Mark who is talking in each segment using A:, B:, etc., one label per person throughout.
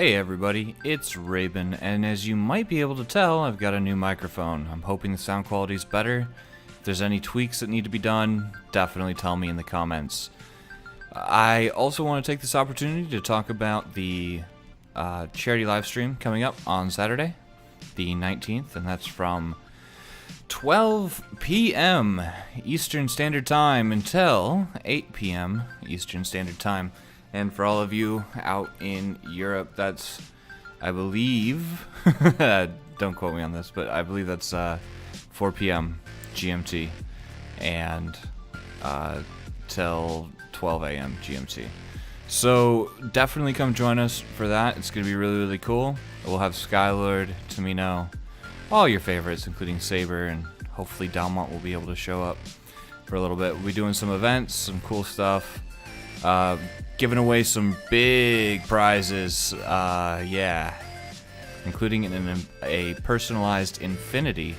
A: Hey everybody, it's Raven, and as you might be able to tell, I've got a new microphone. I'm hoping the sound quality is better. If there's any tweaks that need to be done, definitely tell me in the comments. I also want to take this opportunity to talk about the charity live stream coming up on Saturday, the 19th, and that's from 12 p.m. Eastern Standard Time until 8 p.m. Eastern Standard Time. And for all of you out in Europe, that's, I believe, don't quote me on this, but I believe that's 4 p.m. GMT and till 12 a.m. GMT. So definitely come join us for that. It's going to be really, really cool. We'll have Skylord, Tamino, all your favorites, including Saber, and hopefully Dalmont will be able to show up for a little bit. We'll be doing some events, some cool stuff. Giving away some big prizes, yeah, including a personalized infinity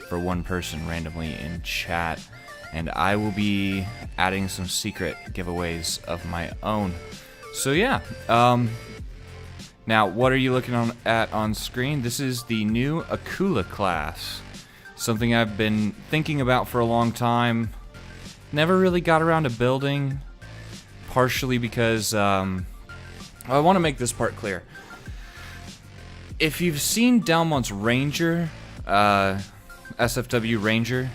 A: for one person randomly in chat, and I will be adding some secret giveaways of my own. So yeah, now what are you looking at on screen? This is the new Acula class, something I've been thinking about for a long time, never really got around to building. Partially because, I want to make this part clear. If you've seen Dalmont's Ranger, SFW Ranger,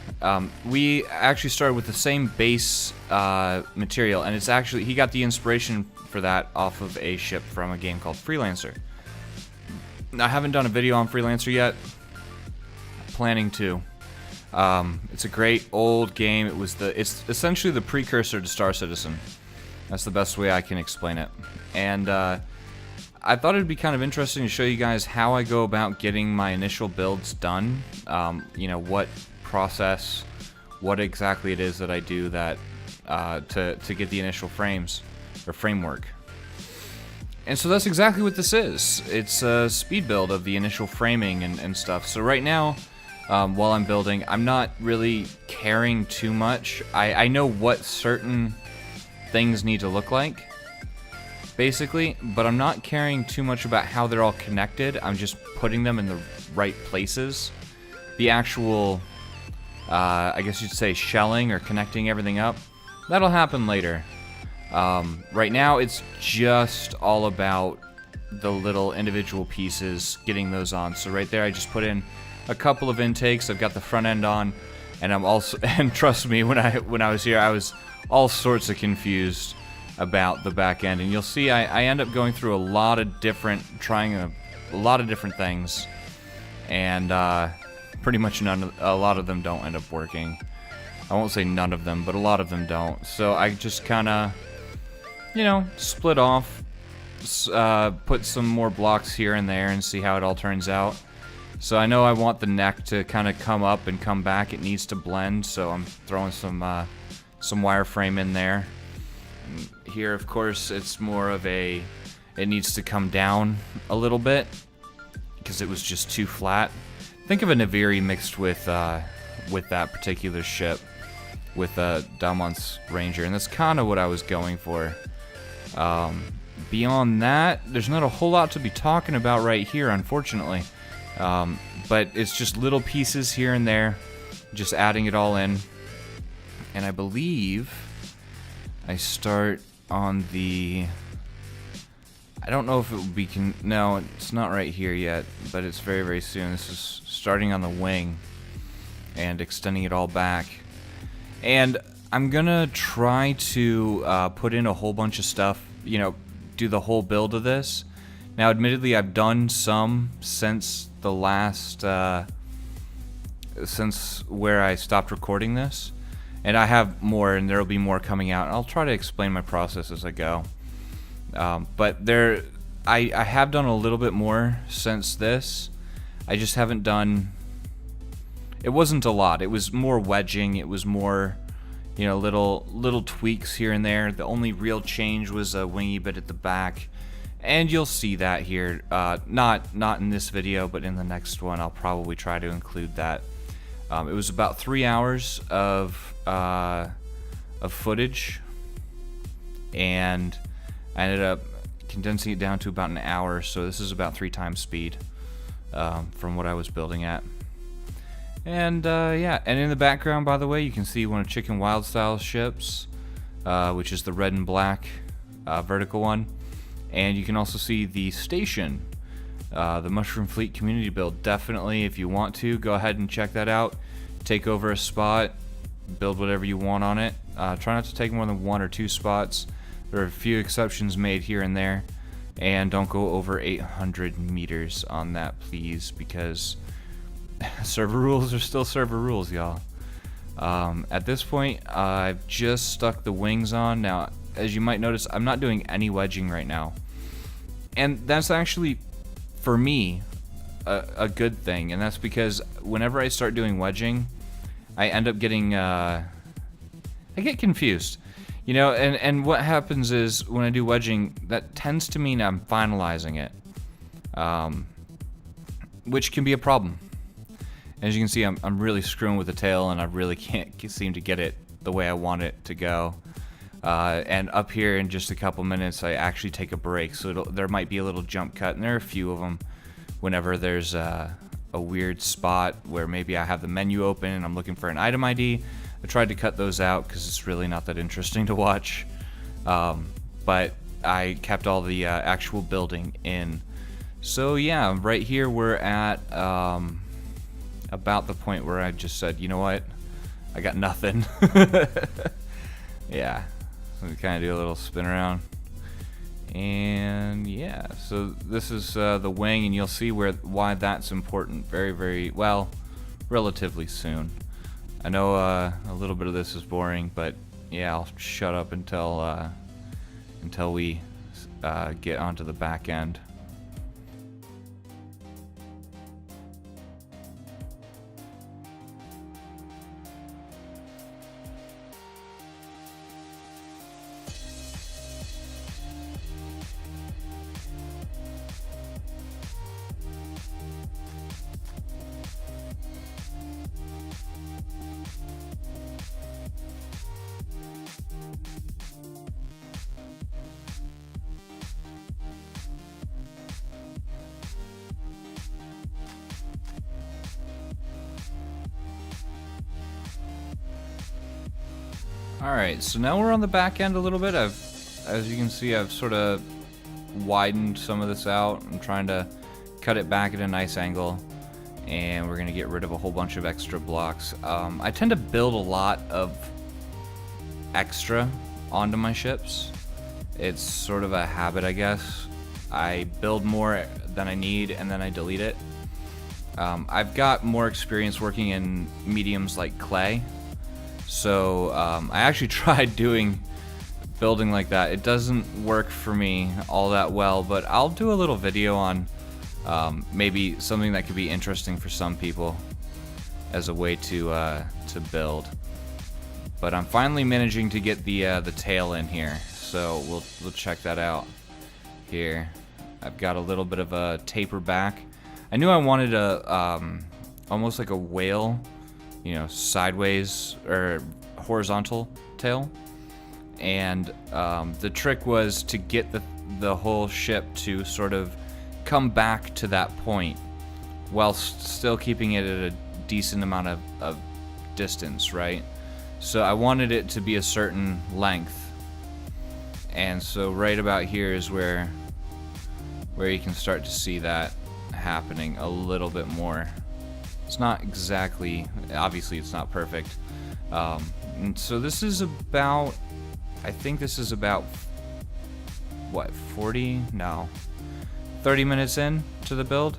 A: we actually started with the same base material, and it's actually, he got the inspiration for that off of a ship from a game called Freelancer. I haven't done a video on Freelancer yet, planning to. It's a great old game. It's essentially the precursor to Star Citizen. That's the best way I can explain it. And I thought it'd be kind of interesting to show you guys how I go about getting my initial builds done. You know, what process, what exactly it is that I do that to get the initial frames or framework. And so that's exactly what this is. It's a speed build of the initial framing and stuff. So right now, while I'm building, I'm not really caring too much. I know what certain things need to look like, basically, but I'm not caring too much about how they're all connected. I'm just putting them in the right places. The actual, I guess you'd say, shelling or connecting everything up, that'll happen later. Right now, it's just all about the little individual pieces, getting those on. So right there, I just put in a couple of intakes. I've got the front end on, and I'm also, and trust me, when I was here, I was all sorts of confused about the back end, and you'll see I end up going through a lot of different, trying a lot of different things, and pretty much a lot of them don't end up working. I won't say none of them, but a lot of them don't. So I just kind of, you know, split off, put some more blocks here and there, and see how it all turns out. So I know I want the neck to kind of come up and come back. It needs to blend, so I'm throwing some wireframe in there. And here, of course, it's more of it needs to come down a little bit because it was just too flat. Think of a Naviri mixed with that particular ship, with Dalmont's Ranger, and that's kind of what I was going for. Beyond that, there's not a whole lot to be talking about right here, unfortunately. But it's just little pieces here and there, just adding it all in. And I believe I start on the, I don't know if it will be, no, it's not right here yet, but it's very, very soon. This is starting on the wing and extending it all back. And I'm gonna try to put in a whole bunch of stuff, you know, do the whole build of this. Now, admittedly, I've done some since the last, since where I stopped recording this. And I have more, and there will be more coming out. I'll try to explain my process as I go. But I have done a little bit more since this. I just haven't done, it wasn't a lot. It was more wedging. It was more, you know, little tweaks here and there. The only real change was a wingy bit at the back. And you'll see that here. Not in this video, but in the next one, I'll probably try to include that. It was about 3 hours of footage, and I ended up condensing it down to about an hour, so this is about 3 times speed from what I was building at. And yeah, and in the background, by the way, you can see one of Chicken Wild Style's ships, which is the red and black vertical one. And you can also see the station, the Mushroom Fleet community build. Definitely, if you want to, go ahead and check that out. Take over a spot, build whatever you want on it. Try not to take more than 1 or 2 spots. There are a few exceptions made here and there. And don't go over 800 meters on that, please, because server rules are still server rules, y'all. At this point, I've just stuck the wings on. Now, as you might notice, I'm not doing any wedging right now. And that's actually, for me, a good thing. And that's because whenever I start doing wedging, I end up getting, I get confused. You know, and what happens is when I do wedging, that tends to mean I'm finalizing it, which can be a problem. As you can see, I'm really screwing with the tail, and I really can't seem to get it the way I want it to go. And up here in just a couple minutes, I actually take a break, so there might be a little jump cut, and there are a few of them whenever there's a weird spot where maybe I have the menu open and I'm looking for an item ID. I tried to cut those out because it's really not that interesting to watch, but I kept all the actual building in. So yeah, right here we're at about the point where I just said, you know what, I got nothing. Yeah, so we kind of do a little spin around, and yeah, so this is the wing, and you'll see why that's important very well, relatively soon. I know a little bit of this is boring, but yeah, I'll shut up until we get onto the back end. Alright, so now we're on the back end a little bit. As you can see, I've sort of widened some of this out. I'm trying to cut it back at a nice angle, and we're going to get rid of a whole bunch of extra blocks. I tend to build a lot of extra onto my ships. It's sort of a habit, I guess. I build more than I need, and then I delete it. I've got more experience working in mediums like clay. So I actually tried building like that. It doesn't work for me all that well, but I'll do a little video on maybe something that could be interesting for some people as a way to build. But I'm finally managing to get the tail in here, so we'll check that out here. I've got a little bit of a taper back. I knew I wanted a almost like a whale, you know, sideways or horizontal tail, and the trick was to get the whole ship to sort of come back to that point while still keeping it at a decent amount of distance, right? So I wanted it to be a certain length, and so right about here is where you can start to see that happening a little bit more. It's not exactly, obviously it's not perfect. And so this is about, I think this is about, what, 30 minutes in to the build.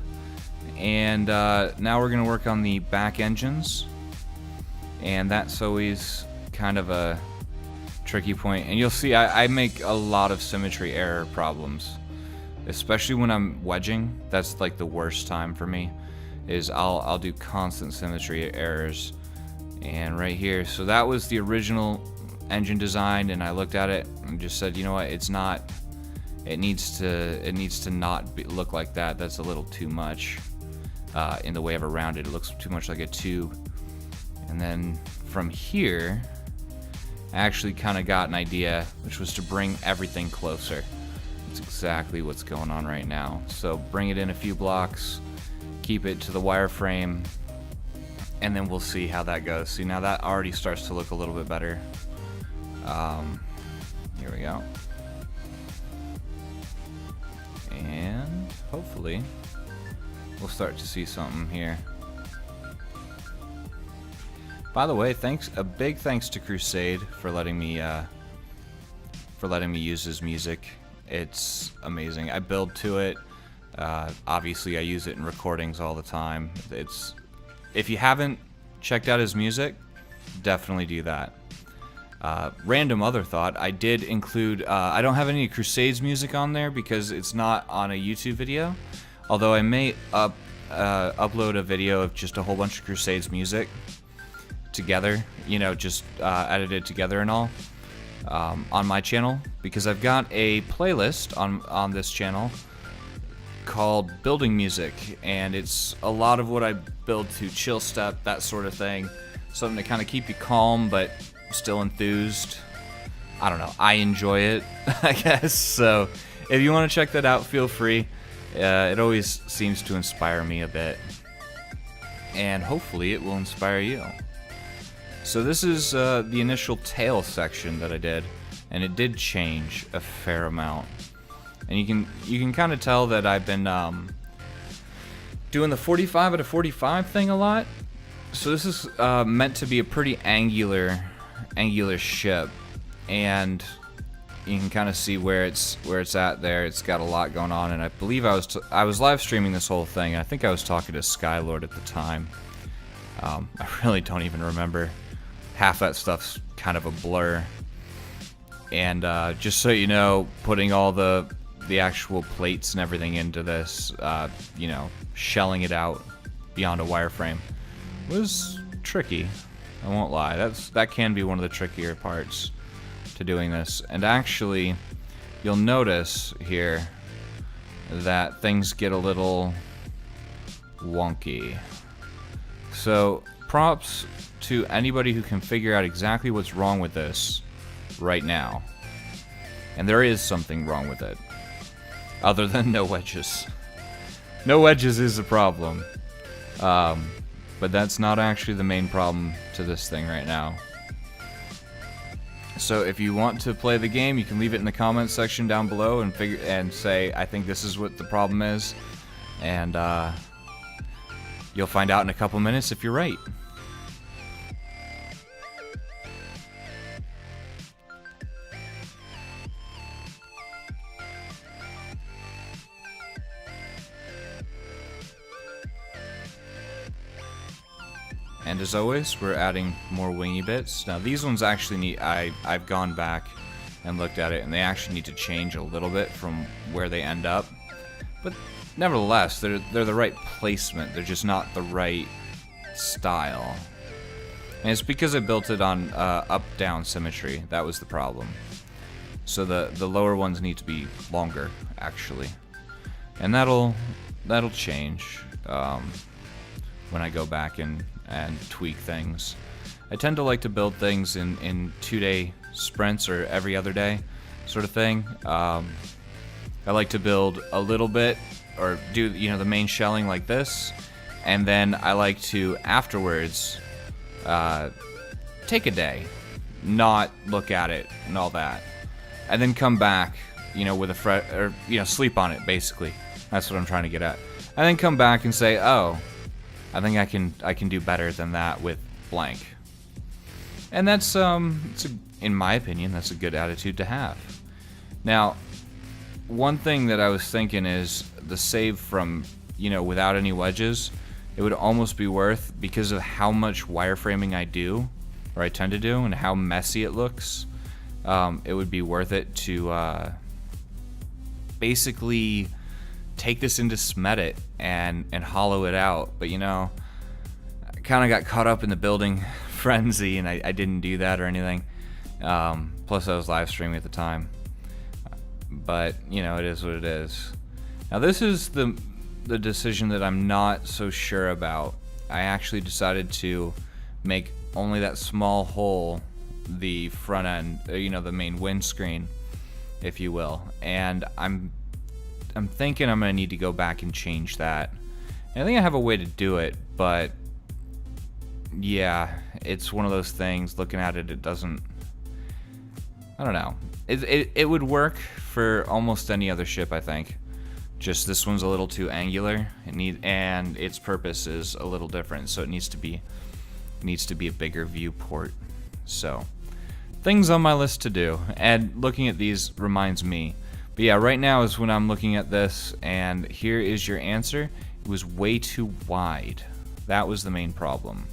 A: And now we're gonna work on the back engines. And that's always kind of a tricky point. And you'll see I make a lot of symmetry error problems, especially when I'm wedging. That's like the worst time for me. Is I'll do constant symmetry errors. And right here, so that was the original engine design, and I looked at it and just said, you know what, it's not, it needs to not look like that. That's a little too much in the way of a rounded. It looks too much like a tube. And then from here, I actually kind of got an idea, which was to bring everything closer. It's exactly what's going on right now. So bring it in a few blocks, keep it to the wireframe, and then we'll see how that goes. See, now that already starts to look a little bit better. Here we go. And hopefully we'll start to see something here. By the way, a big thanks to Crusade for letting me use his music. It's amazing. I build to it. Obviously, I use it in recordings all the time. If you haven't checked out his music, definitely do that. Random other thought, I did include, I don't have any Crusade's music on there because it's not on a YouTube video, although I may upload a video of just a whole bunch of Crusade's music together, you know, just edited together and all, on my channel, because I've got a playlist on this channel called Building Music, and it's a lot of what I build to chill step, that sort of thing, something to kind of keep you calm but still enthused. I don't know, I enjoy it, I guess. So if you want to check that out, feel free. It always seems to inspire me a bit, and hopefully it will inspire you. So this is the initial tail section that I did, and it did change a fair amount. And you can kind of tell that I've been doing the 45 out of 45 thing a lot. So this is meant to be a pretty angular ship, and you can kind of see where it's at there. It's got a lot going on, and I believe I was live streaming this whole thing, and I think I was talking to Skylord at the time. I really don't even remember. Half that stuff's kind of a blur. And just so you know, putting all the actual plates and everything into this, you know, shelling it out beyond a wireframe was tricky. I won't lie. That can be one of the trickier parts to doing this. And actually, you'll notice here that things get a little wonky. So props to anybody who can figure out exactly what's wrong with this right now. And there is something wrong with it, other than no wedges. No wedges is a problem, but that's not actually the main problem to this thing right now. So if you want to play the game, you can leave it in the comments section down below and say, I think this is what the problem is, and you'll find out in a couple minutes if you're right. And as always, we're adding more wingy bits. Now these ones actually need, I've gone back and looked at it, and they actually need to change a little bit from where they end up. But nevertheless, they're the right placement, they're just not the right style. And it's because I built it on up-down symmetry. That was the problem. So the lower ones need to be longer, actually. And that'll change when I go back and tweak things. I tend to like to build things in 2-day sprints or every other day sort of thing. I like to build a little bit or do, you know, the main shelling like this, and then I like to afterwards take a day, not look at it and all that, and then come back, you know, with or you know, sleep on it basically. That's what I'm trying to get at. And then come back and say, oh, I think I can do better than that with blank. And that's in my opinion, that's a good attitude to have. Now, one thing that I was thinking is the save from, you know, without any wedges, it would almost be worth, because of how much wireframing I do, or I tend to do, and how messy it looks, it would be worth it to basically take this into Smedit and hollow it out. But you know, I kind of got caught up in the building frenzy, and I didn't do that or anything. Plus I was live streaming at the time. But you know, it is what it is. Now this is the decision that I'm not so sure about. I actually decided to make only that small hole the front end, you know, the main windscreen, if you will. And I'm I'm thinking I'm gonna need to go back and change that. And I think I have a way to do it, but yeah, it's one of those things. Looking at it, it doesn't. I don't know. It would work for almost any other ship, I think. Just this one's a little too angular. And its purpose is a little different, so it needs to be a bigger viewport. So things on my list to do, and looking at these reminds me. But yeah, right now is when I'm looking at this, and here is your answer. It was way too wide. That was the main problem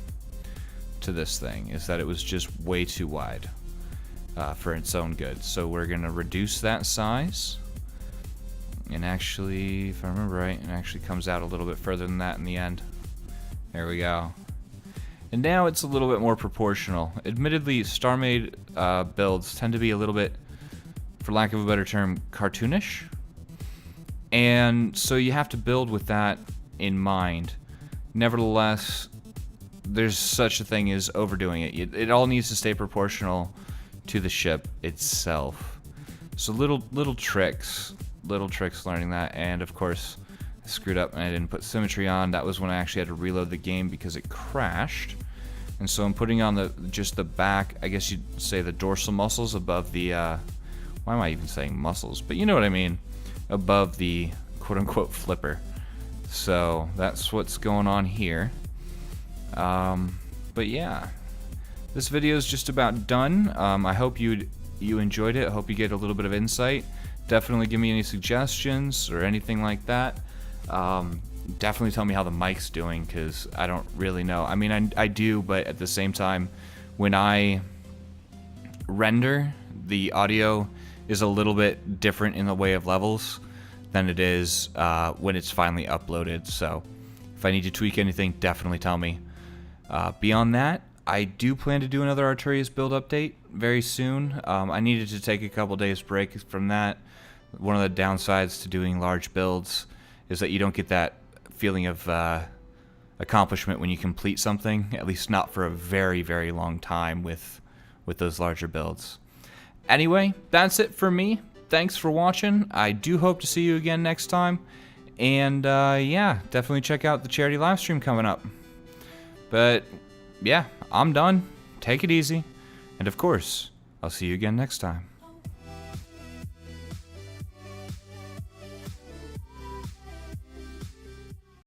A: to this thing, is that it was just way too wide for its own good. So we're gonna reduce that size. And actually, if I remember right, it actually comes out a little bit further than that in the end. There we go. And now it's a little bit more proportional. Admittedly, Star-made builds tend to be a little bit, for lack of a better term, cartoonish. And so you have to build with that in mind. Nevertheless, there's such a thing as overdoing it. It all needs to stay proportional to the ship itself. So little tricks learning that. And of course, I screwed up and I didn't put symmetry on. That was when I actually had to reload the game because it crashed. And so I'm putting on just the back, I guess you'd say the dorsal muscles above the, why am I even saying muscles? But you know what I mean, above the quote-unquote flipper. So that's what's going on here. But yeah, this video is just about done. I hope you enjoyed it. I hope you get a little bit of insight. Definitely give me any suggestions or anything like that. Definitely tell me how the mic's doing, because I don't really know. I mean, I do, but at the same time, when I render, the audio is a little bit different in the way of levels than it is when it's finally uploaded. So if I need to tweak anything, definitely tell me. Beyond that, I do plan to do another Arturius build update very soon. I needed to take a couple days break from that. One of the downsides to doing large builds is that you don't get that feeling of accomplishment when you complete something, at least not for a very, very long time with those larger builds. Anyway, that's it for me. Thanks for watching. I do hope to see you again next time. And yeah, definitely check out the charity live stream coming up. But yeah, I'm done. Take it easy. And of course, I'll see you again next time.